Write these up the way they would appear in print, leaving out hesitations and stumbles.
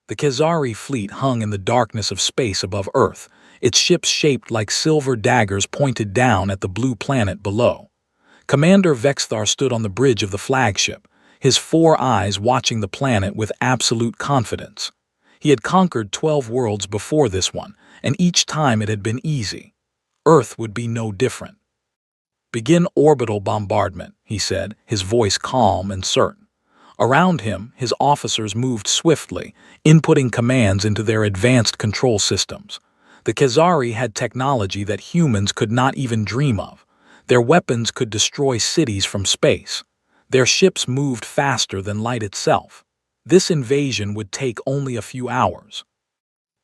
The Khazari fleet hung in the darkness of space above Earth, its ships shaped like silver daggers pointed down at the blue planet below. Commander Vexthar stood on the bridge of the flagship, his 4 eyes watching the planet with absolute confidence. He had conquered 12 worlds before this one, and each time it had been easy. Earth would be no different. "Begin orbital bombardment," he said, his voice calm and certain. Around him, his officers moved swiftly, inputting commands into their advanced control systems. The Khazari had technology that humans could not even dream of. Their weapons could destroy cities from space. Their ships moved faster than light itself. This invasion would take only a few hours.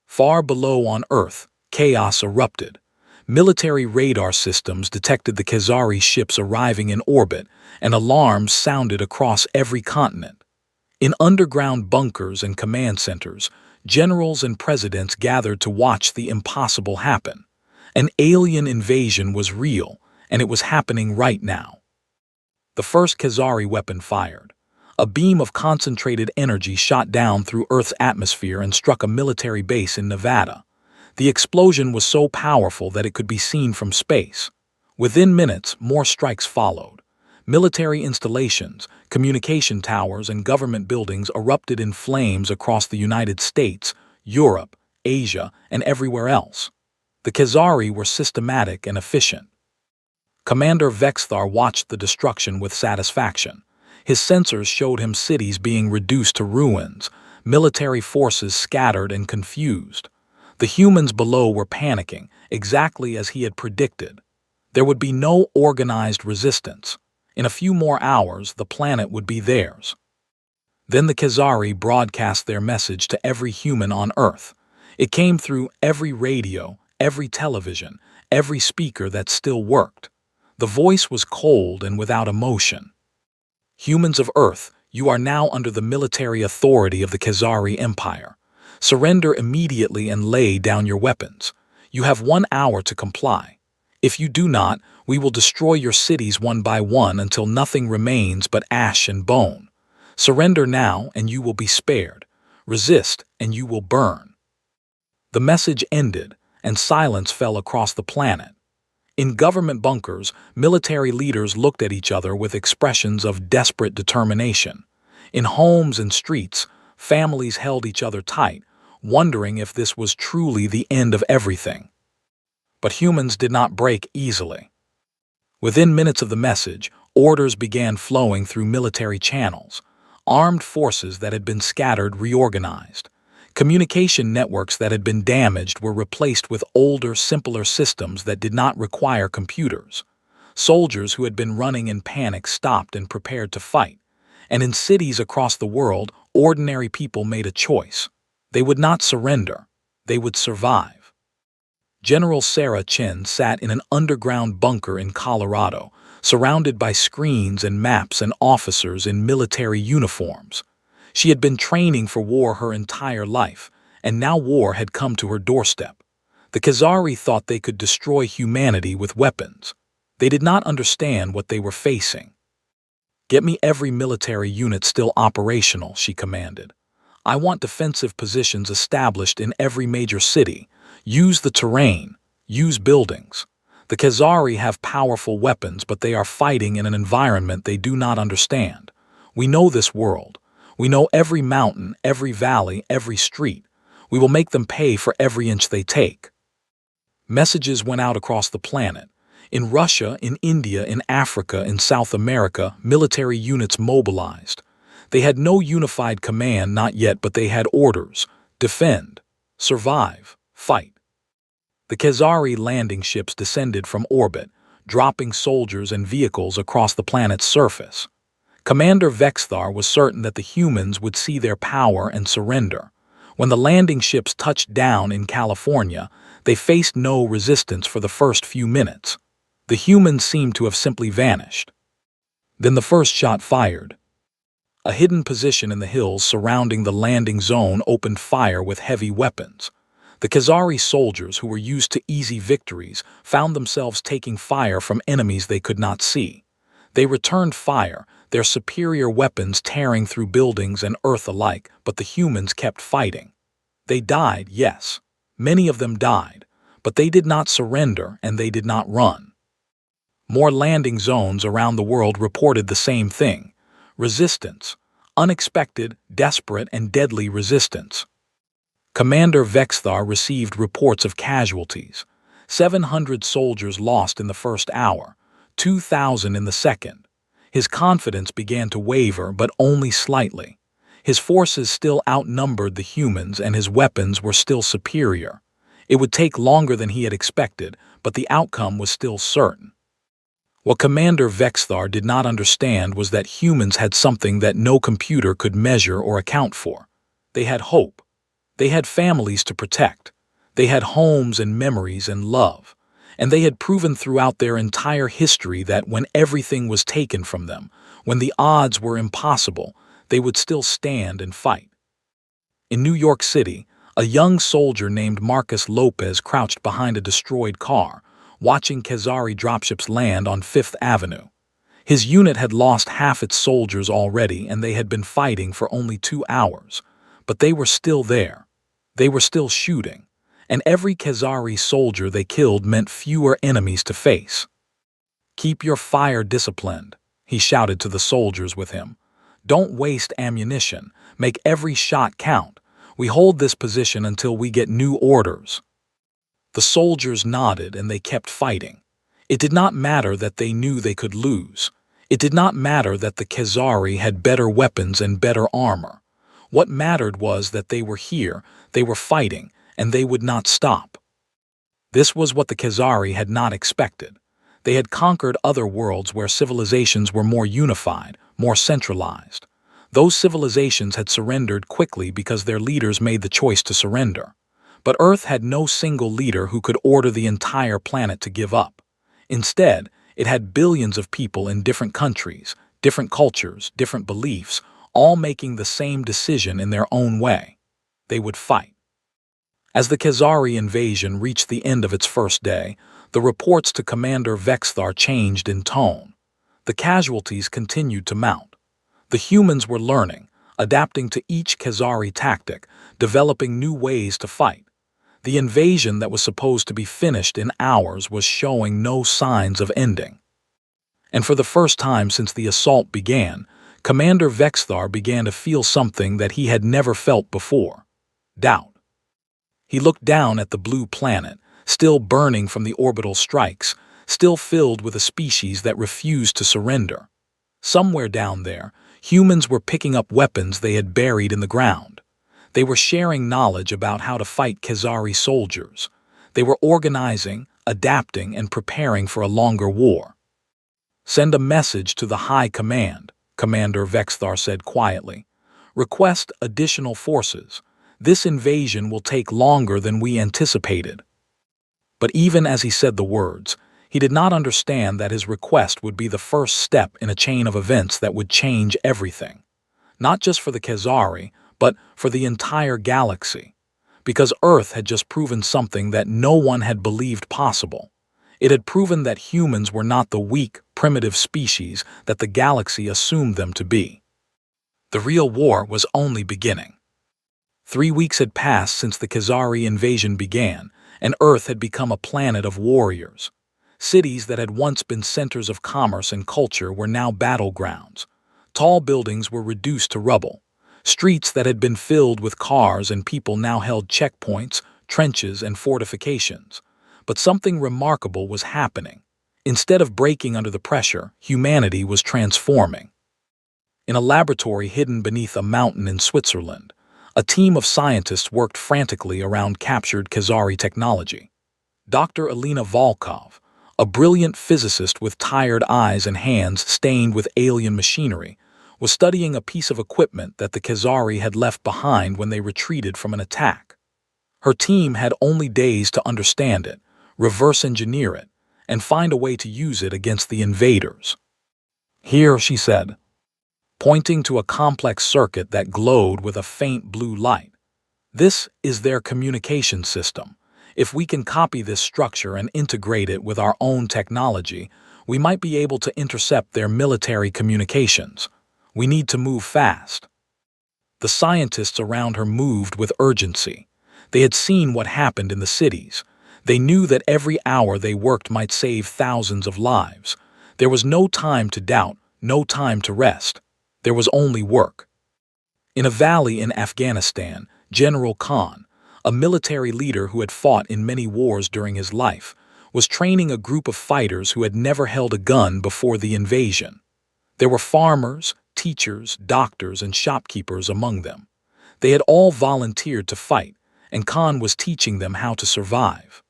Far below on Earth, chaos erupted. Military radar systems detected the Khazari ships arriving in orbit, and alarms sounded across every continent. In underground bunkers and command centers, generals and presidents gathered to watch the impossible happen. An alien invasion was real, and it was happening right now. The first Khazari weapon fired. A beam of concentrated energy shot down through Earth's atmosphere and struck a military base in Nevada. The explosion was so powerful that it could be seen from space. Within minutes, more strikes followed. Military installations, communication towers, and government buildings erupted in flames across the United States, Europe, Asia, and everywhere else. The Khazari were systematic and efficient. Commander Vexthar watched the destruction with satisfaction. His sensors showed him cities being reduced to ruins, military forces scattered and confused. The humans below were panicking, exactly as he had predicted. There would be no organized resistance. In a few more hours, the planet would be theirs. Then the Khazari broadcast their message to every human on Earth. It came through every radio, every television, every speaker that still worked. The voice was cold and without emotion. "Humans of Earth, you are now under the military authority of the Khazari Empire. Surrender immediately and lay down your weapons. You have 1 hour to comply. If you do not, we will destroy your cities one by one until nothing remains but ash and bone. Surrender now and you will be spared. Resist and you will burn." The message ended, and silence fell across the planet. In government bunkers, military leaders looked at each other with expressions of desperate determination. In homes and streets, families held each other tight, wondering if this was truly the end of everything. But humans did not break easily. Within minutes of the message, orders began flowing through military channels. Armed forces that had been scattered reorganized. Communication networks that had been damaged were replaced with older, simpler systems that did not require computers. Soldiers who had been running in panic stopped and prepared to fight. And in cities across the world, ordinary people made a choice. They would not surrender. They would survive. General Sarah Chen sat in an underground bunker in Colorado, surrounded by screens and maps and officers in military uniforms. She had been training for war her entire life, and now war had come to her doorstep. The Khazari thought they could destroy humanity with weapons. They did not understand what they were facing. "Get me every military unit still operational," she commanded. "I want defensive positions established in every major city. Use the terrain. Use buildings. The Khazari have powerful weapons, but they are fighting in an environment they do not understand. We know this world. We know every mountain, every valley, every street. We will make them pay for every inch they take." Messages went out across the planet. In Russia, in India, in Africa, in South America, military units mobilized. They had no unified command, not yet, but they had orders: defend, survive, fight. The Khazari landing ships descended from orbit, dropping soldiers and vehicles across the planet's surface. Commander Vexthar was certain that the humans would see their power and surrender. When the landing ships touched down in California, they faced no resistance for the first few minutes. The humans seemed to have simply vanished. Then the first shot fired. A hidden position in the hills surrounding the landing zone opened fire with heavy weapons. The Khazari soldiers, who were used to easy victories, found themselves taking fire from enemies they could not see. They returned fire, their superior weapons tearing through buildings and Earth alike, but the humans kept fighting. They died, yes. Many of them died, but they did not surrender and they did not run. More landing zones around the world reported the same thing. Resistance. Unexpected, desperate, and deadly resistance. Commander Vexthar received reports of casualties. 700 soldiers lost in the first hour, 2,000 in the second. His confidence began to waver, but only slightly. His forces still outnumbered the humans and his weapons were still superior. It would take longer than he had expected, but the outcome was still certain. What Commander Vexthar did not understand was that humans had something that no computer could measure or account for. They had hope. They had families to protect. They had homes and memories and love. And they had proven throughout their entire history that when everything was taken from them, when the odds were impossible, they would still stand and fight. In New York City, a young soldier named Marcus Lopez crouched behind a destroyed car, watching Khazari dropships land on Fifth Avenue. His unit had lost half its soldiers already and they had been fighting for only 2 hours. But they were still there. They were still shooting. And every Khazari soldier they killed meant fewer enemies to face. "Keep your fire disciplined," he shouted to the soldiers with him. "Don't waste ammunition. Make every shot count. We hold this position until we get new orders." The soldiers nodded and they kept fighting. It did not matter that they knew they could lose. It did not matter that the Khazari had better weapons and better armor. What mattered was that they were here, they were fighting, and they would not stop. This was what the Khazari had not expected. They had conquered other worlds where civilizations were more unified, more centralized. Those civilizations had surrendered quickly because their leaders made the choice to surrender. But Earth had no single leader who could order the entire planet to give up. Instead, it had billions of people in different countries, different cultures, different beliefs, all making the same decision in their own way. They would fight. As the Khazari invasion reached the end of its first day, the reports to Commander Vexthar changed in tone. The casualties continued to mount. The humans were learning, adapting to each Khazari tactic, developing new ways to fight. The invasion that was supposed to be finished in hours was showing no signs of ending. And for the first time since the assault began, Commander Vexthar began to feel something that he had never felt before: doubt. He looked down at the blue planet, still burning from the orbital strikes, still filled with a species that refused to surrender. Somewhere down there, humans were picking up weapons they had buried in the ground. They were sharing knowledge about how to fight Khazari soldiers. They were organizing, adapting, and preparing for a longer war. "Send a message to the High Command," Commander Vexthar said quietly. "Request additional forces. This invasion will take longer than we anticipated." But even as he said the words, he did not understand that his request would be the first step in a chain of events that would change everything. Not just for the Khazari, but for the entire galaxy. Because Earth had just proven something that no one had believed possible. It had proven that humans were not the weak, primitive species that the galaxy assumed them to be. The real war was only beginning. 3 weeks had passed since the Khazari invasion began, and Earth had become a planet of warriors. Cities that had once been centers of commerce and culture were now battlegrounds. Tall buildings were reduced to rubble. Streets that had been filled with cars and people now held checkpoints, trenches, and fortifications. But something remarkable was happening. Instead of breaking under the pressure, humanity was transforming. In a laboratory hidden beneath a mountain in Switzerland, a team of scientists worked frantically around captured Khazari technology. Dr. Alina Volkov, a brilliant physicist with tired eyes and hands stained with alien machinery, was studying a piece of equipment that the Khazari had left behind when they retreated from an attack. Her team had only days to understand it, reverse engineer it, and find a way to use it against the invaders. "Here," she said, pointing to a complex circuit that glowed with a faint blue light. "This is their communication system. If we can copy this structure and integrate it with our own technology, We might be able to intercept their military communications. We need to move fast." The scientists around her moved with urgency. They had seen what happened in the cities. They knew that every hour they worked might save thousands of lives. There was no time to doubt, no time to rest. There was only work. In a valley in Afghanistan, General Khan, a military leader who had fought in many wars during his life, was training a group of fighters who had never held a gun before the invasion. There were farmers, teachers, doctors, and shopkeepers among them. They had all volunteered to fight, and Khan was teaching them how to survive.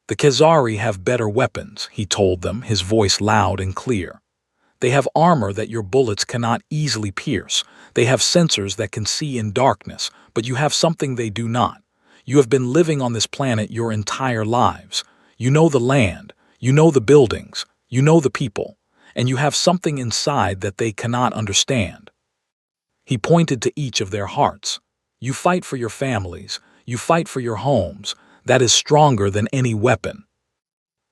"The Khazari have better weapons," he told them, his voice loud and clear. "They have armor that your bullets cannot easily pierce. They have sensors that can see in darkness, but you have something they do not. You have been living on this planet your entire lives. You know the land, you know the buildings, you know the people, and you have something inside that they cannot understand." He pointed to each of their hearts. "You fight for your families, you fight for your homes. That is stronger than any weapon."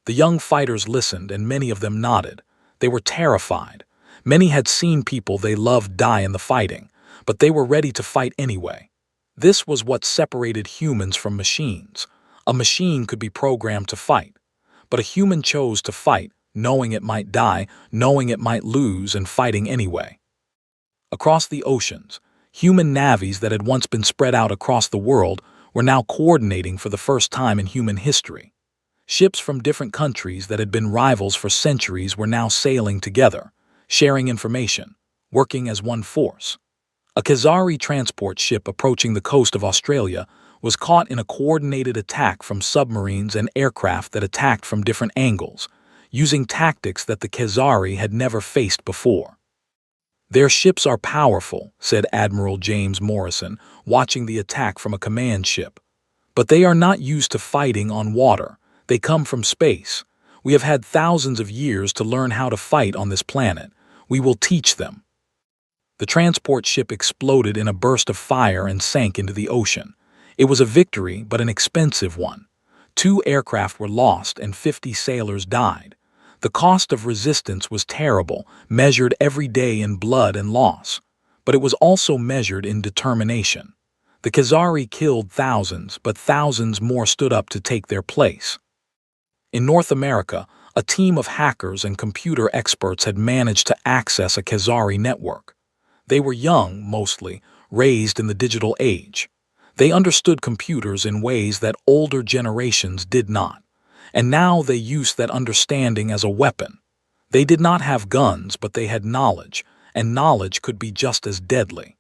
The young fighters listened, and many of them nodded. They were terrified. Many had seen people they loved die in the fighting, but they were ready to fight anyway. This was what separated humans from machines. A machine could be programmed to fight, but a human chose to fight, knowing it might die, knowing it might lose, and fighting anyway. Across the oceans, human navies that had once been spread out across the world were now coordinating for the first time in human history. Ships from different countries that had been rivals for centuries were now sailing together, sharing information, working as one force. A Khazari transport ship approaching the coast of Australia was caught in a coordinated attack from submarines and aircraft that attacked from different angles, using tactics that the Khazari had never faced before. "Their ships are powerful," said Admiral James Morrison, watching the attack from a command ship. "But they are not used to fighting on water. They come from space. We have had thousands of years to learn how to fight on this planet. We will teach them." The transport ship exploded in a burst of fire and sank into the ocean. It was a victory, but an expensive one. 2 aircraft were lost and 50 sailors died. The cost of resistance was terrible, measured every day in blood and loss. But it was also measured in determination. The Khazari killed thousands, but thousands more stood up to take their place. In North America, a team of hackers and computer experts had managed to access a Khazari network. They were young, mostly, raised in the digital age. They understood computers in ways that older generations did not, and now they used that understanding as a weapon. They did not have guns, but they had knowledge, and knowledge could be just as deadly.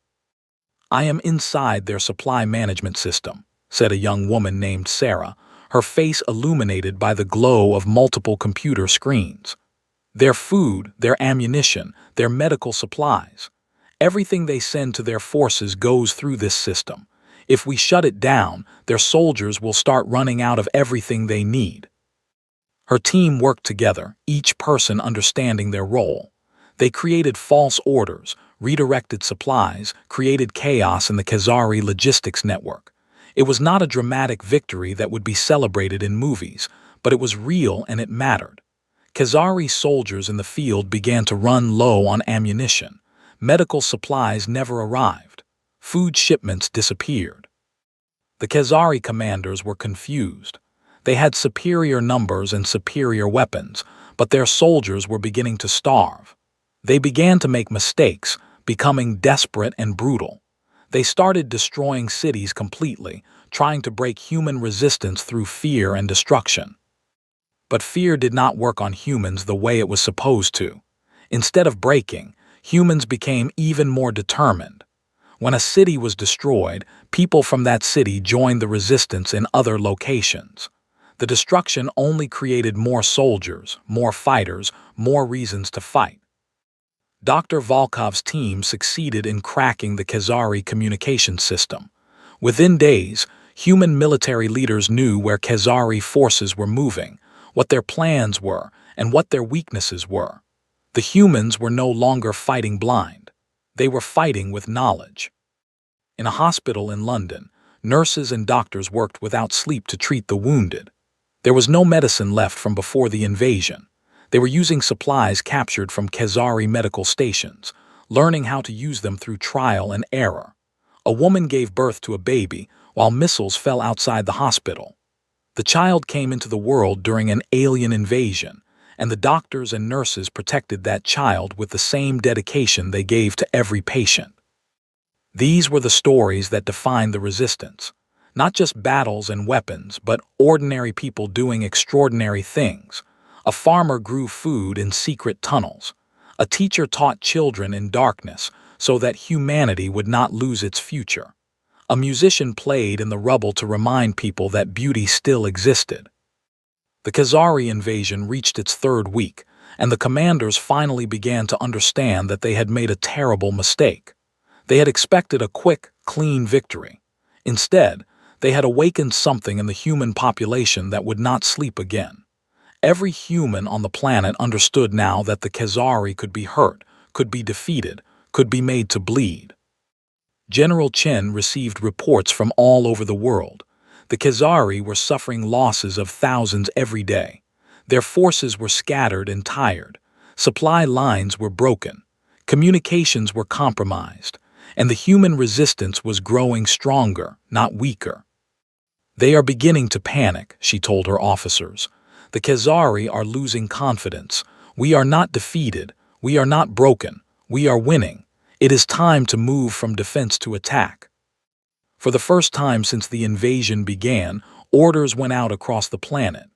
"I am inside their supply management system," said a young woman named Sarah, her face illuminated by the glow of multiple computer screens. "Their food, their ammunition, their medical supplies. Everything they send to their forces goes through this system. If we shut it down, their soldiers will start running out of everything they need." Her team worked together, each person understanding their role. They created false orders, redirected supplies, created chaos in the Khazari logistics network. It was not a dramatic victory that would be celebrated in movies, but it was real and it mattered. Khazari soldiers in the field began to run low on ammunition. Medical supplies never arrived. Food shipments disappeared. The Khazari commanders were confused. They had superior numbers and superior weapons, but their soldiers were beginning to starve. They began to make mistakes, becoming desperate and brutal. They started destroying cities completely, trying to break human resistance through fear and destruction. But fear did not work on humans the way it was supposed to. Instead of breaking, humans became even more determined. When a city was destroyed, people from that city joined the resistance in other locations. The destruction only created more soldiers, more fighters, more reasons to fight. Dr. Volkov's team succeeded in cracking the Khazari communication system. Within days, human military leaders knew where Khazari forces were moving, what their plans were, and what their weaknesses were. The humans were no longer fighting blind. They were fighting with knowledge. In a hospital in London, nurses and doctors worked without sleep to treat the wounded. There was no medicine left from before the invasion. They were using supplies captured from Khazari medical stations, learning how to use them through trial and error. A woman gave birth to a baby while missiles fell outside the hospital. The child came into the world during an alien invasion, and the doctors and nurses protected that child with the same dedication they gave to every patient. These were the stories that defined the resistance. Not just battles and weapons, but ordinary people doing extraordinary things. A farmer grew food in secret tunnels. A teacher taught children in darkness so that humanity would not lose its future. A musician played in the rubble to remind people that beauty still existed. The Khazari invasion reached its third week, and the commanders finally began to understand that they had made a terrible mistake. They had expected a quick, clean victory. Instead, they had awakened something in the human population that would not sleep again. Every human on the planet understood now that the Khazari could be hurt, could be defeated, could be made to bleed. General Chen received reports from all over the world. The Khazari were suffering losses of thousands every day. Their forces were scattered and tired. Supply lines were broken. Communications were compromised. And the human resistance was growing stronger, not weaker. They are beginning to panic, she told her officers. The Khazari are losing confidence. We are not defeated. We are not broken. We are winning. It is time to move from defense to attack. For the first time since the invasion began, orders went out across the planet.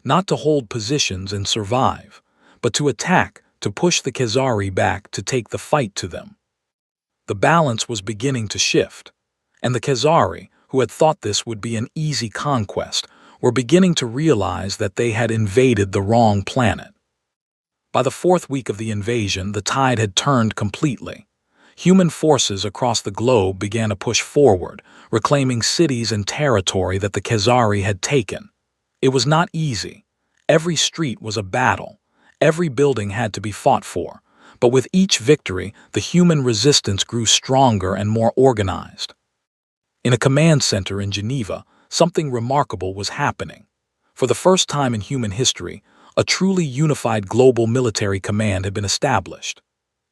Not to hold positions and survive, but to attack, to push the Khazari back, to take the fight to them. The balance was beginning to shift, and the Khazari, who had thought this would be an easy conquest, were beginning to realize that they had invaded the wrong planet. By the fourth week of the invasion, the tide had turned completely. Human forces across the globe began to push forward, reclaiming cities and territory that the Khazari had taken. It was not easy. Every street was a battle. Every building had to be fought for. But with each victory, the human resistance grew stronger and more organized. In a command center in Geneva, something remarkable was happening. For the first time in human history, a truly unified global military command had been established.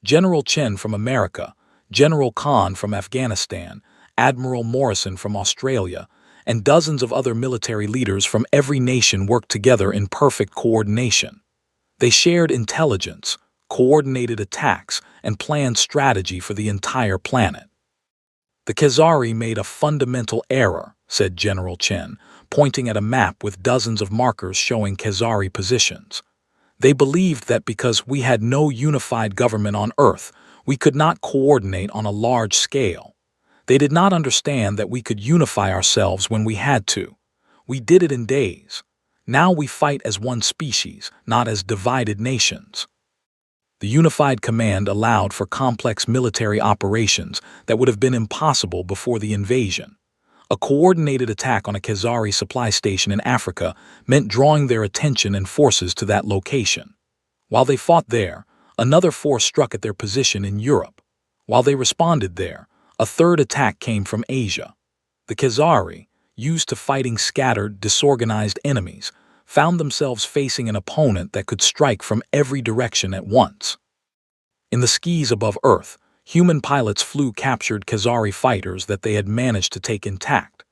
General Chen from America, General Khan from Afghanistan, Admiral Morrison from Australia, and dozens of other military leaders from every nation worked together in perfect coordination. They shared intelligence, coordinated attacks, and planned strategy for the entire planet. The Khazari made a fundamental error, said General Chen, pointing at a map with dozens of markers showing Khazari positions. They believed that because we had no unified government on Earth, we could not coordinate on a large scale. They did not understand that we could unify ourselves when we had to. We did it in days. Now we fight as one species, not as divided nations. The unified command allowed for complex military operations that would have been impossible before the invasion. A coordinated attack on a Khazari supply station in Africa meant drawing their attention and forces to that location. While they fought there, another force struck at their position in Europe. While they responded there, a third attack came from Asia. The Khazari, used to fighting scattered, disorganized enemies, found themselves facing an opponent that could strike from every direction at once. In the skies above Earth, human pilots flew captured Khazari fighters that they had managed to take intact.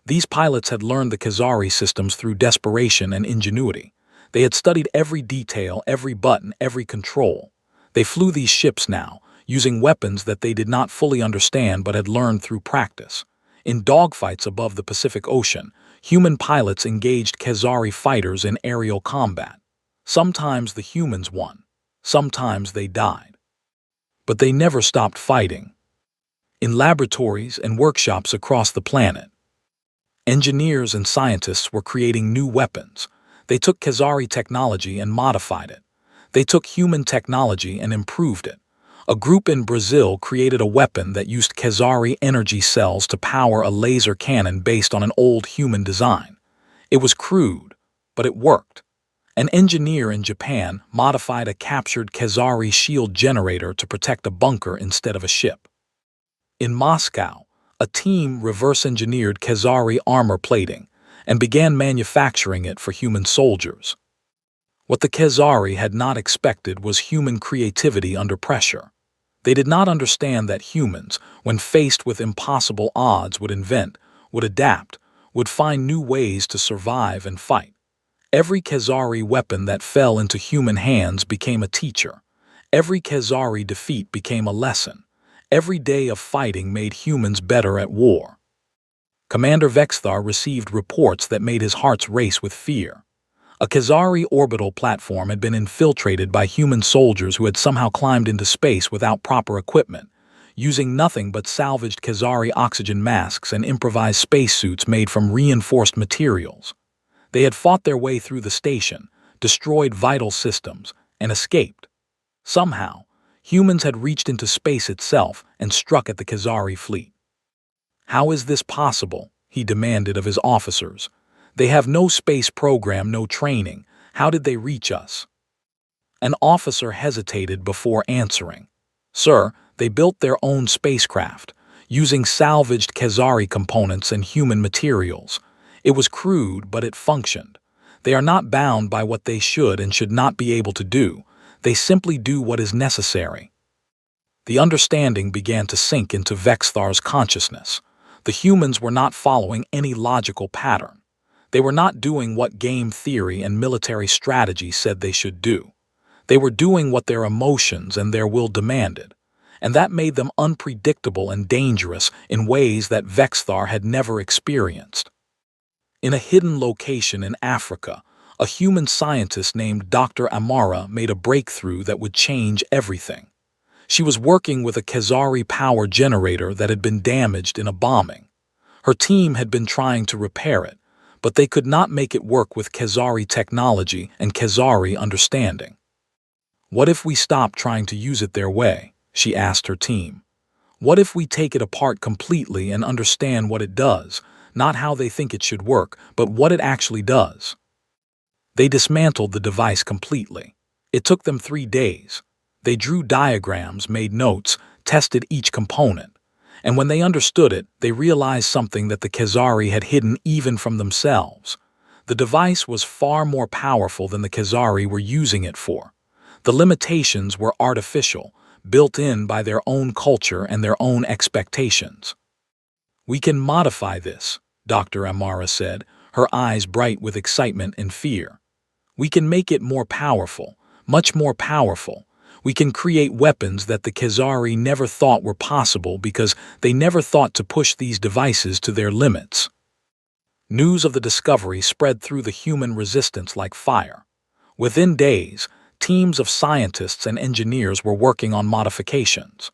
These pilots had learned the Khazari systems through desperation and ingenuity. They had studied every detail, every button, every control. They flew these ships now, using weapons that they did not fully understand but had learned through practice. In dogfights above the Pacific Ocean, human pilots engaged Khazari fighters in aerial combat. Sometimes the humans won. Sometimes they died. But they never stopped fighting. In laboratories and workshops across the planet, engineers and scientists were creating new weapons. They took Khazari technology and modified it. They took human technology and improved it. A group in Brazil created a weapon that used Khazari energy cells to power a laser cannon based on an old human design. It was crude, but it worked. An engineer in Japan modified a captured Khazari shield generator to protect a bunker instead of a ship. In Moscow, a team reverse-engineered Khazari armor plating and began manufacturing it for human soldiers. What the Khazari had not expected was human creativity under pressure. They did not understand that humans, when faced with impossible odds, would invent, would adapt, would find new ways to survive and fight. Every Khazari weapon that fell into human hands became a teacher. Every Khazari defeat became a lesson. Every day of fighting made humans better at war. Commander Vexthar received reports that made his heart race with fear. A Khazari orbital platform had been infiltrated by human soldiers who had somehow climbed into space without proper equipment, using nothing but salvaged Khazari oxygen masks and improvised spacesuits made from reinforced materials. They had fought their way through the station, destroyed vital systems, and escaped. Somehow, humans had reached into space itself and struck at the Khazari fleet. "How is this possible?" he demanded of his officers. "They have no space program, no training. How did they reach us?" An officer hesitated before answering. "Sir, they built their own spacecraft, using salvaged Khazari components and human materials. It was crude, but it functioned. They are not bound by what they should and should not be able to do. They simply do what is necessary." The understanding began to sink into Vexthar's consciousness. The humans were not following any logical pattern. They were not doing what game theory and military strategy said they should do. They were doing what their emotions and their will demanded, and that made them unpredictable and dangerous in ways that Vexthar had never experienced. In a hidden location in Africa, a human scientist named Dr. Amara made a breakthrough that would change everything. She was working with a Khazari power generator that had been damaged in a bombing. Her team had been trying to repair it, but they could not make it work with Khazari technology and Khazari understanding. "What if we stop trying to use it their way?" she asked her team. "What if we take it apart completely and understand what it does, not how they think it should work, but what it actually does?" They dismantled the device completely. It took them 3 days. They drew diagrams, made notes, tested each component. And when they understood it, they realized something that the Khazari had hidden even from themselves. The device was far more powerful than the Khazari were using it for. The limitations were artificial, built in by their own culture and their own expectations. "We can modify this," Dr. Amara said, her eyes bright with excitement and fear. "We can make it more powerful, much more powerful. We can create weapons that the Khazari never thought were possible because they never thought to push these devices to their limits." News of the discovery spread through the human resistance like fire. Within days, teams of scientists and engineers were working on modifications.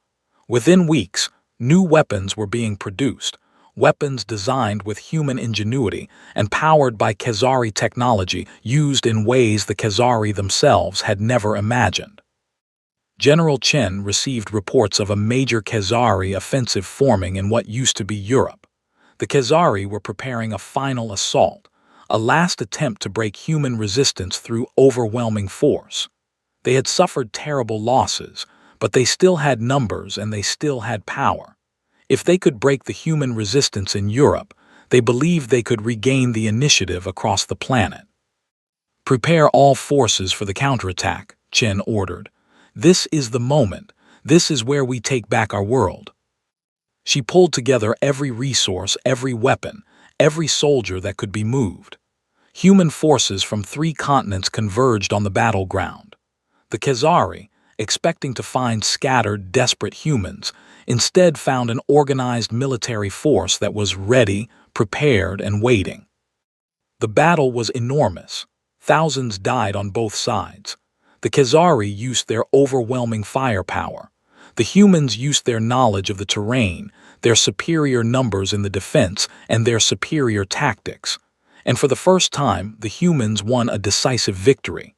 Within weeks, new weapons were being produced, weapons designed with human ingenuity and powered by Khazari technology used in ways the Khazari themselves had never imagined. General Chen received reports of a major Khazari offensive forming in what used to be Europe. The Khazari were preparing a final assault, a last attempt to break human resistance through overwhelming force. They had suffered terrible losses, but they still had numbers and they still had power. If they could break the human resistance in Europe, they believed they could regain the initiative across the planet. "Prepare all forces for the counterattack," Chen ordered. "This is the moment. This is where we take back our world." She pulled together every resource, every weapon, every soldier that could be moved. Human forces from 3 continents converged on the battleground. The Khazari, expecting to find scattered, desperate humans, instead found an organized military force that was ready, prepared, and waiting. The battle was enormous. Thousands died on both sides. The Khazari used their overwhelming firepower. The humans used their knowledge of the terrain, their superior numbers in the defense, and their superior tactics. And for the first time, the humans won a decisive victory.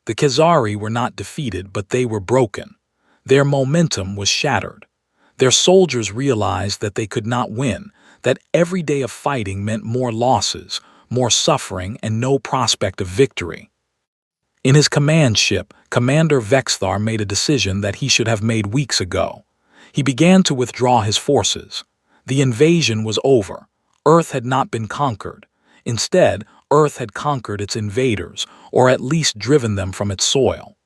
The Khazari were not defeated, but they were broken. Their momentum was shattered. Their soldiers realized that they could not win, that every day of fighting meant more losses, more suffering, and no prospect of victory. In his command ship, Commander Vexthar made a decision that he should have made weeks ago. He began to withdraw his forces. The invasion was over. Earth had not been conquered. Instead, Earth had conquered its invaders, or at least driven them from its soil.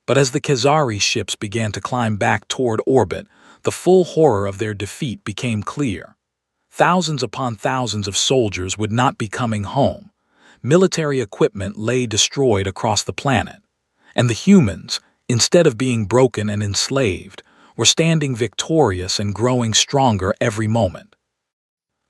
But as the Khazari ships began to climb back toward orbit, the full horror of their defeat became clear. Thousands upon thousands of soldiers would not be coming home. Military equipment lay destroyed across the planet. And the humans, instead of being broken and enslaved, were standing victorious and growing stronger every moment.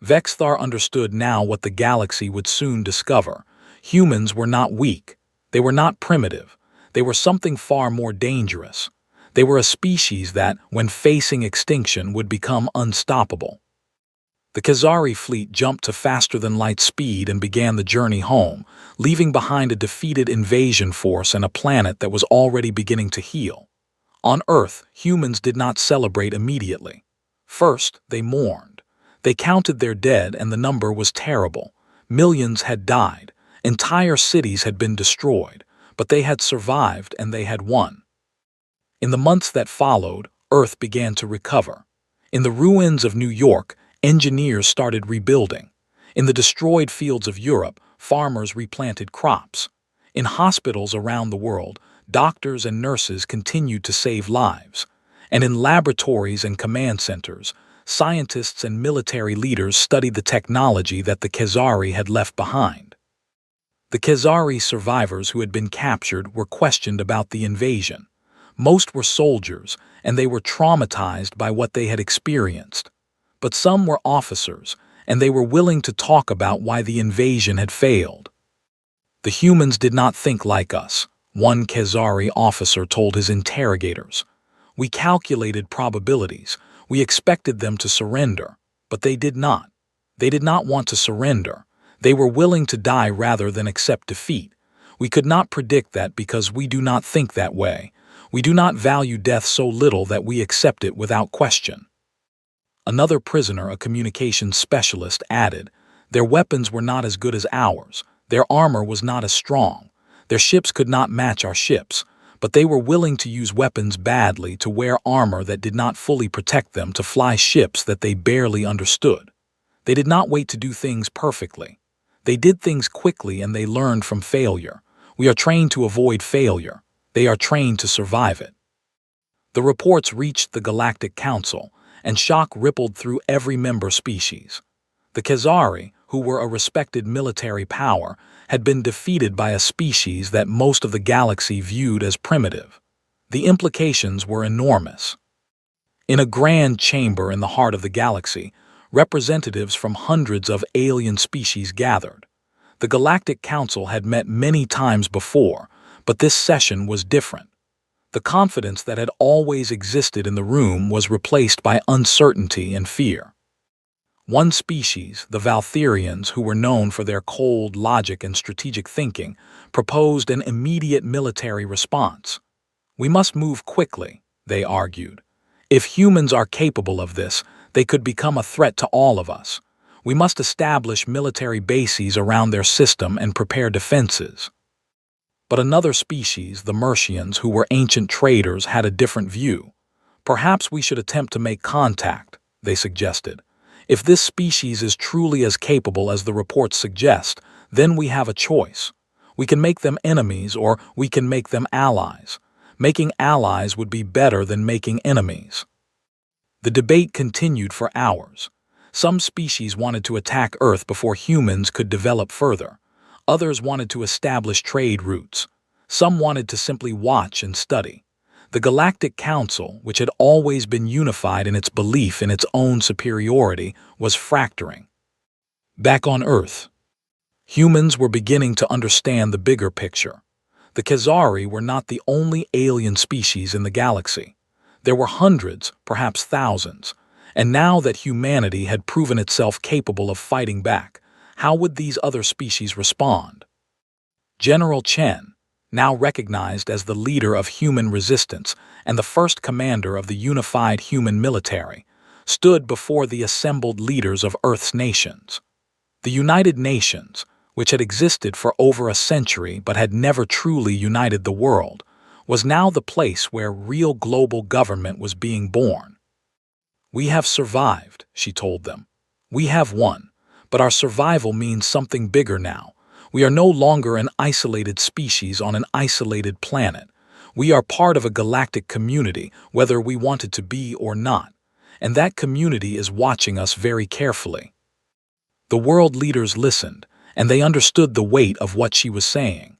Vexthar understood now what the galaxy would soon discover. Humans were not weak. They were not primitive. They were something far more dangerous. They were a species that, when facing extinction, would become unstoppable. The Khazari fleet jumped to faster-than-light speed and began the journey home, leaving behind a defeated invasion force and a planet that was already beginning to heal. On Earth, humans did not celebrate immediately. First, they mourned. They counted their dead, and the number was terrible. Millions had died. Entire cities had been destroyed. But they had survived, and they had won. In the months that followed, Earth began to recover. In the ruins of New York, engineers started rebuilding. In the destroyed fields of Europe, farmers replanted crops. In hospitals around the world, doctors and nurses continued to save lives. And in laboratories and command centers, scientists and military leaders studied the technology that the Khazari had left behind. The Khazari survivors who had been captured were questioned about the invasion. Most were soldiers, and they were traumatized by what they had experienced. But some were officers, and they were willing to talk about why the invasion had failed. The humans did not think like us, one Khazari officer told his interrogators. We calculated probabilities. We expected them to surrender, but they did not. They did not want to surrender. They were willing to die rather than accept defeat. We could not predict that because we do not think that way. We do not value death so little that we accept it without question. Another prisoner, a communications specialist, added, "Their weapons were not as good as ours. Their armor was not as strong. Their ships could not match our ships, but they were willing to use weapons badly, to wear armor that did not fully protect them, to fly ships that they barely understood. They did not wait to do things perfectly. They did things quickly and they learned from failure. We are trained to avoid failure. They are trained to survive it." The reports reached the Galactic Council, and shock rippled through every member species. The Khazari, who were a respected military power, had been defeated by a species that most of the galaxy viewed as primitive. The implications were enormous. In a grand chamber in the heart of the galaxy, representatives from hundreds of alien species gathered. The Galactic Council had met many times before, but this session was different. The confidence that had always existed in the room was replaced by uncertainty and fear. One species, the Valtherians, who were known for their cold logic and strategic thinking, proposed an immediate military response. "We must move quickly," they argued. "If humans are capable of this, they could become a threat to all of us. We must establish military bases around their system and prepare defenses." But another species, the Mercians, who were ancient traders, had a different view. "Perhaps we should attempt to make contact," they suggested. "If this species is truly as capable as the reports suggest, then we have a choice. We can make them enemies or we can make them allies. Making allies would be better than making enemies." The debate continued for hours. Some species wanted to attack Earth before humans could develop further. Others wanted to establish trade routes. Some wanted to simply watch and study. The Galactic Council, which had always been unified in its belief in its own superiority, was fracturing. Back on Earth, humans were beginning to understand the bigger picture. The Khazari were not the only alien species in the galaxy. There were hundreds, perhaps thousands. And now that humanity had proven itself capable of fighting back, how would these other species respond? General Chen, now recognized as the leader of human resistance and the first commander of the unified human military, stood before the assembled leaders of Earth's nations. The United Nations, which had existed for over a century but had never truly united the world, was now the place where real global government was being born. "We have survived," she told them. "We have won, but our survival means something bigger now. We are no longer an isolated species on an isolated planet. We are part of a galactic community, whether we want it to be or not. And that community is watching us very carefully. The world leaders listened, and they understood the weight of what she was saying.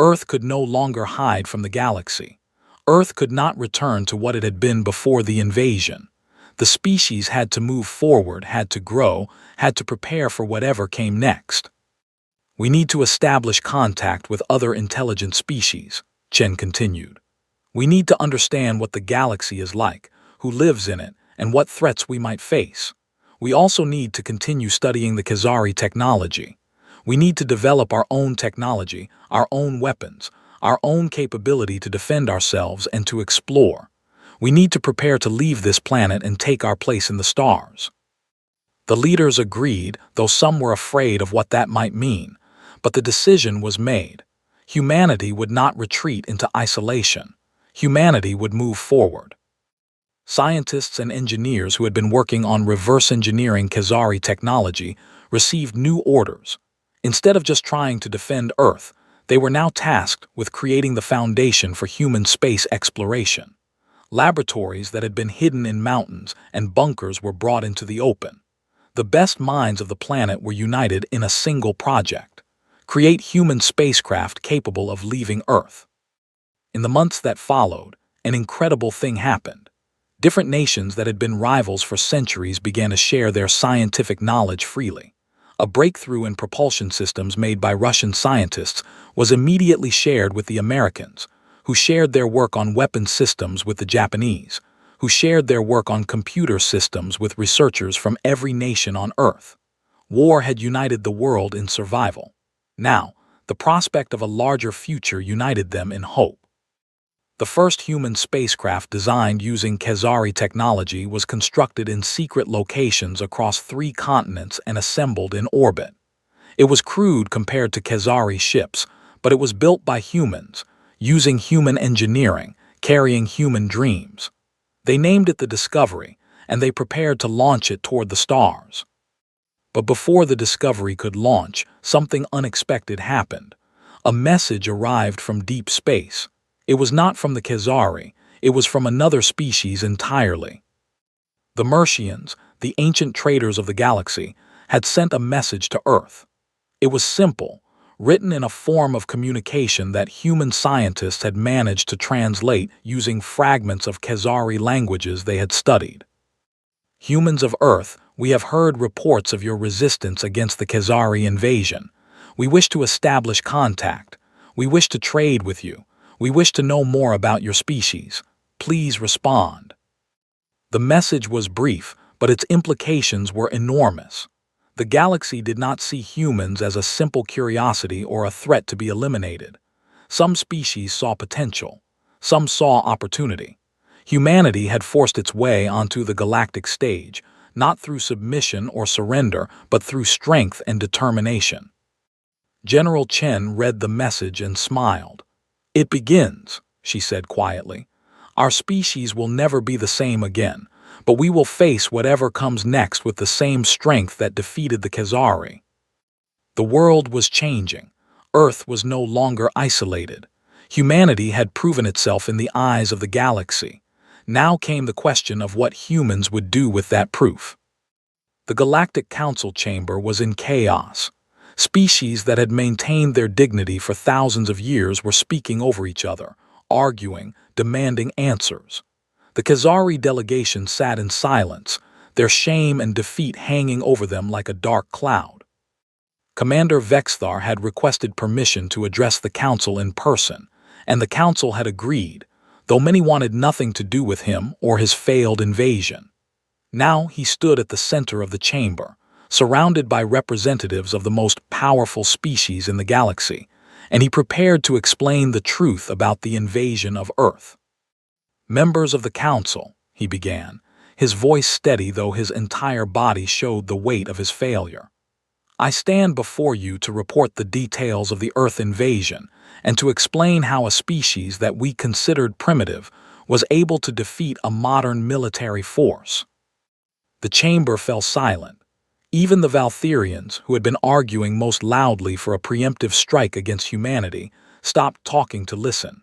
Earth could no longer hide from the galaxy. Earth could not return to what it had been before the invasion. The species had to move forward, had to grow, had to prepare for whatever came next. We need to establish contact with other intelligent species, Chen continued. We need to understand what the galaxy is like, who lives in it, and what threats we might face. We also need to continue studying the Khazari technology. We need to develop our own technology, our own weapons, our own capability to defend ourselves and to explore. We need to prepare to leave this planet and take our place in the stars. The leaders agreed, though some were afraid of what that might mean. But the decision was made. Humanity would not retreat into isolation. Humanity would move forward. Scientists and engineers who had been working on reverse engineering Khazari technology received new orders. Instead of just trying to defend Earth, they were now tasked with creating the foundation for human space exploration. Laboratories that had been hidden in mountains and bunkers were brought into the open. The best minds of the planet were united in a single project: create human spacecraft capable of leaving Earth. In the months that followed, an incredible thing happened. Different nations that had been rivals for centuries began to share their scientific knowledge freely. A breakthrough in propulsion systems made by Russian scientists was immediately shared with the Americans, who shared their work on weapon systems with the Japanese, who shared their work on computer systems with researchers from every nation on Earth. War had united the world in survival. Now, the prospect of a larger future united them in hope. The first human spacecraft designed using Khazari technology was constructed in secret locations across 3 continents and assembled in orbit. It was crude compared to Khazari ships, but it was built by humans, using human engineering, carrying human dreams. They named it the Discovery, and they prepared to launch it toward the stars. But before the Discovery could launch, something unexpected happened. A message arrived from deep space. It was not from the Khazari, it was from another species entirely. The Mercians, the ancient traders of the galaxy, had sent a message to Earth. It was simple, written in a form of communication that human scientists had managed to translate using fragments of Khazari languages they had studied. Humans of Earth, we have heard reports of your resistance against the Khazari invasion. We wish to establish contact. We wish to trade with you. We wish to know more about your species. Please respond. The message was brief, but its implications were enormous. The galaxy did not see humans as a simple curiosity or a threat to be eliminated. Some species saw potential. Some saw opportunity. Humanity had forced its way onto the galactic stage, not through submission or surrender, but through strength and determination. General Chen read the message and smiled. "It begins," she said quietly. "Our species will never be the same again, but we will face whatever comes next with the same strength that defeated the Khazari." The world was changing. Earth was no longer isolated. Humanity had proven itself in the eyes of the galaxy. Now came the question of what humans would do with that proof. The Galactic Council chamber was in chaos. Species that had maintained their dignity for thousands of years were speaking over each other, arguing, demanding answers. The Khazari delegation sat in silence, their shame and defeat hanging over them like a dark cloud. Commander Vexthar had requested permission to address the council in person, and the council had agreed, though many wanted nothing to do with him or his failed invasion. Now he stood at the center of the chamber, surrounded by representatives of the most powerful species in the galaxy, and he prepared to explain the truth about the invasion of Earth. "Members of the council," he began, his voice steady though his entire body showed the weight of his failure. "I stand before you to report the details of the Earth invasion and to explain how a species that we considered primitive was able to defeat a modern military force." The chamber fell silent. Even the Valtherians, who had been arguing most loudly for a preemptive strike against humanity, stopped talking to listen.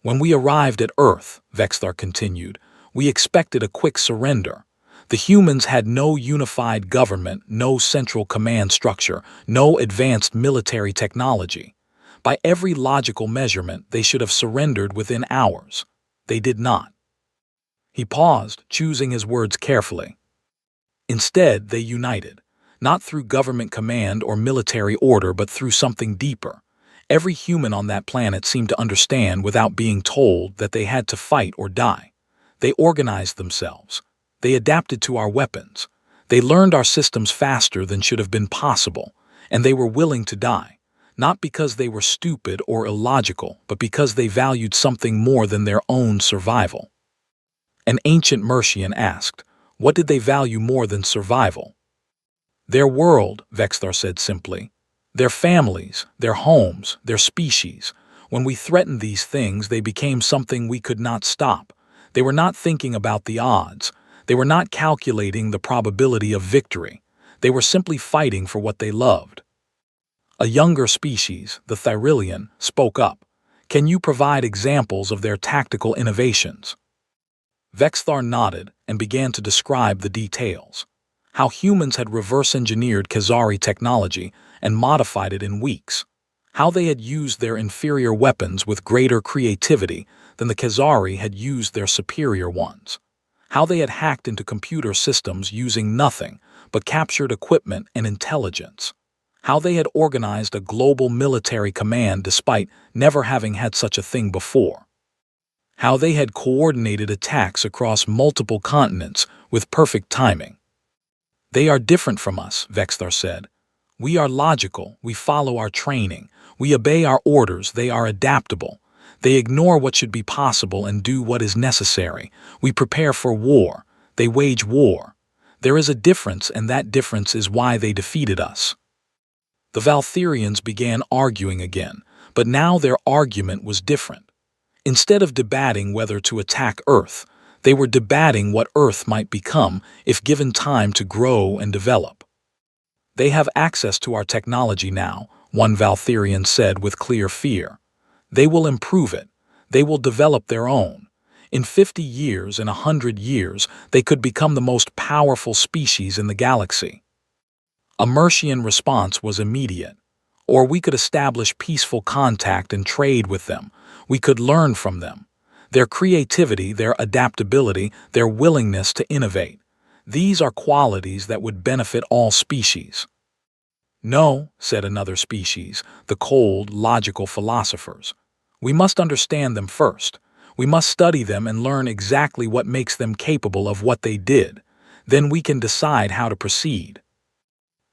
When we arrived at Earth, Vexthar continued, we expected a quick surrender. The humans had no unified government, no central command structure, no advanced military technology. By every logical measurement, they should have surrendered within hours. They did not. He paused, choosing his words carefully. Instead, they united, not through government command or military order, but through something deeper. Every human on that planet seemed to understand without being told that they had to fight or die. They organized themselves. They adapted to our weapons. They learned our systems faster than should have been possible, and they were willing to die, not because they were stupid or illogical, but because they valued something more than their own survival. An ancient Mercian asked, what did they value more than survival? Their world, Vexthar said simply. Their families, their homes, their species. When we threatened these things, they became something we could not stop. They were not thinking about the odds. They were not calculating the probability of victory. They were simply fighting for what they loved. A younger species, the Thyrillian, spoke up. Can you provide examples of their tactical innovations? Vexthar nodded and began to describe the details. How humans had reverse-engineered Khazari technology and modified it in weeks. How they had used their inferior weapons with greater creativity than the Khazari had used their superior ones. How they had hacked into computer systems using nothing but captured equipment and intelligence. How they had organized a global military command despite never having had such a thing before. How they had coordinated attacks across multiple continents with perfect timing. They are different from us, Vexthar said. We are logical, we follow our training, we obey our orders, they are adaptable. They ignore what should be possible and do what is necessary. We prepare for war, they wage war. There is a difference, and that difference is why they defeated us. The Valtherians began arguing again, but now their argument was different. Instead of debating whether to attack Earth, they were debating what Earth might become if given time to grow and develop. They have access to our technology now, one Valtherian said with clear fear. They will improve it. They will develop their own. In 50 years, in 100 years, they could become the most powerful species in the galaxy. A Mercian response was immediate. Or we could establish peaceful contact and trade with them. We could learn from them. Their creativity, their adaptability, their willingness to innovate. These are qualities that would benefit all species. No, said another species, the cold, logical philosophers. We must understand them first. We must study them and learn exactly what makes them capable of what they did. Then we can decide how to proceed.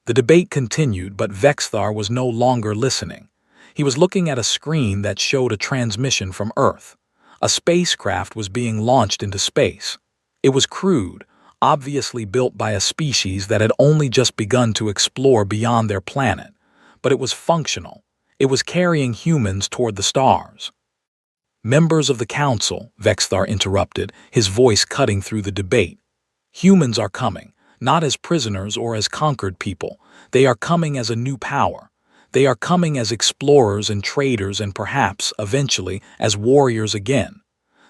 The debate continued, but Vexthar was no longer listening. He was looking at a screen that showed a transmission from Earth. A spacecraft was being launched into space. It was crude, obviously built by a species that had only just begun to explore beyond their planet. But it was functional. It was carrying humans toward the stars. Members of the Council, Vexthar interrupted, his voice cutting through the debate. Humans are coming, not as prisoners or as conquered people. They are coming as a new power. They are coming as explorers and traders and perhaps, eventually, as warriors again.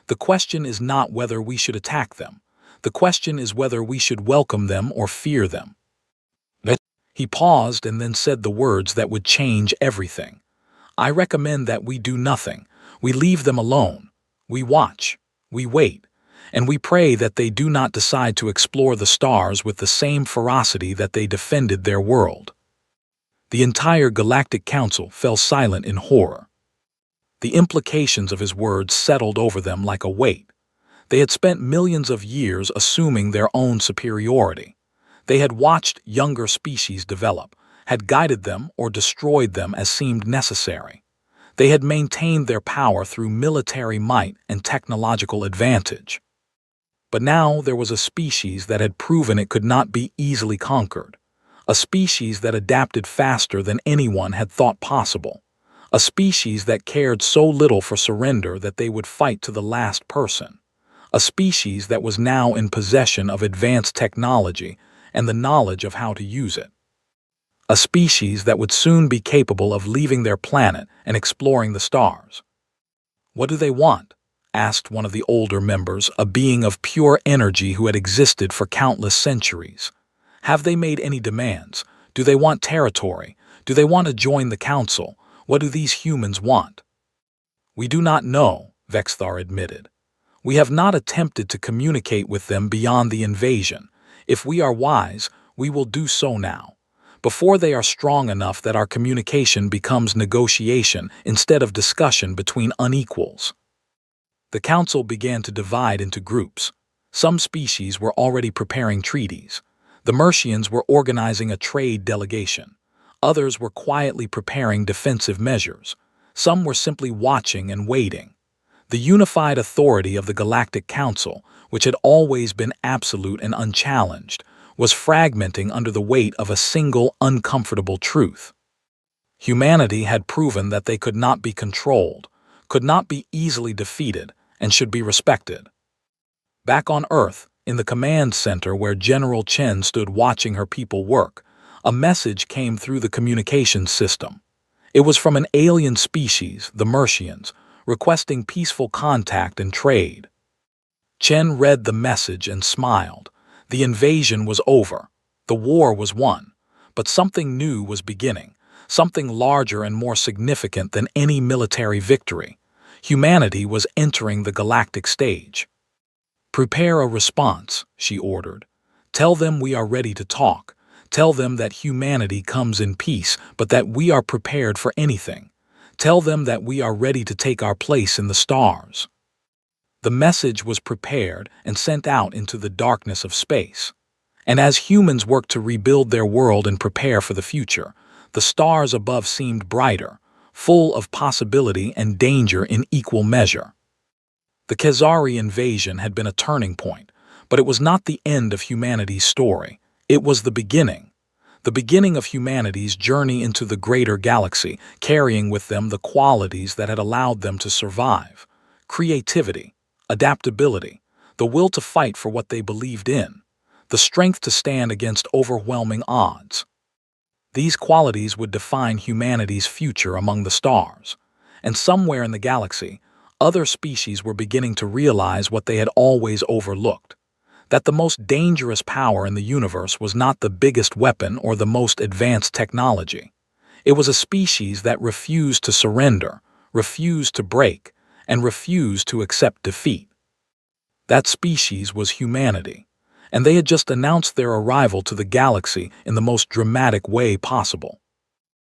The question is not whether we should attack them. The question is whether we should welcome them or fear them. He paused and then said the words that would change everything. I recommend that we do nothing. We leave them alone. We watch. We wait. And we pray that they do not decide to explore the stars with the same ferocity that they defended their world. The entire Galactic Council fell silent in horror. The implications of his words settled over them like a weight. They had spent millions of years assuming their own superiority. They had watched younger species develop, had guided them or destroyed them as seemed necessary. They had maintained their power through military might and technological advantage. But now there was a species that had proven it could not be easily conquered. A species that adapted faster than anyone had thought possible. A species that cared so little for surrender that they would fight to the last person. A species that was now in possession of advanced technology and the knowledge of how to use it. A species that would soon be capable of leaving their planet and exploring the stars. "What do they want?" asked one of the older members, a being of pure energy who had existed for countless centuries. "Have they made any demands? Do they want territory? Do they want to join the council? What do these humans want?" "We do not know," Vexthar admitted. "We have not attempted to communicate with them beyond the invasion. If we are wise, we will do so now, before they are strong enough that our communication becomes negotiation instead of discussion between unequals." The council began to divide into groups. Some species were already preparing treaties. The Mercians were organizing a trade delegation. Others were quietly preparing defensive measures. Some were simply watching and waiting. The unified authority of the Galactic Council, which had always been absolute and unchallenged, was fragmenting under the weight of a single uncomfortable truth. Humanity had proven that they could not be controlled, could not be easily defeated, and should be respected. Back on Earth, in the command center where General Chen stood watching her people work, a message came through the communications system. It was from an alien species, the Mercians, requesting peaceful contact and trade. Chen read the message and smiled. The invasion was over. The war was won. But something new was beginning, something larger and more significant than any military victory. Humanity was entering the galactic stage. "Prepare a response," she ordered. "Tell them we are ready to talk. Tell them that humanity comes in peace, but that we are prepared for anything. Tell them that we are ready to take our place in the stars." The message was prepared and sent out into the darkness of space. And as humans worked to rebuild their world and prepare for the future, the stars above seemed brighter, full of possibility and danger in equal measure. The Khazari invasion had been a turning point, but it was not the end of humanity's story. It was the beginning of humanity's journey into the greater galaxy, carrying with them the qualities that had allowed them to survive: creativity, adaptability, the will to fight for what they believed in, the strength to stand against overwhelming odds. These qualities would define humanity's future among the stars. And somewhere in the galaxy, other species were beginning to realize what they had always overlooked: that the most dangerous power in the universe was not the biggest weapon or the most advanced technology. It was a species that refused to surrender, refused to break, and refused to accept defeat. That species was humanity, and they had just announced their arrival to the galaxy in the most dramatic way possible.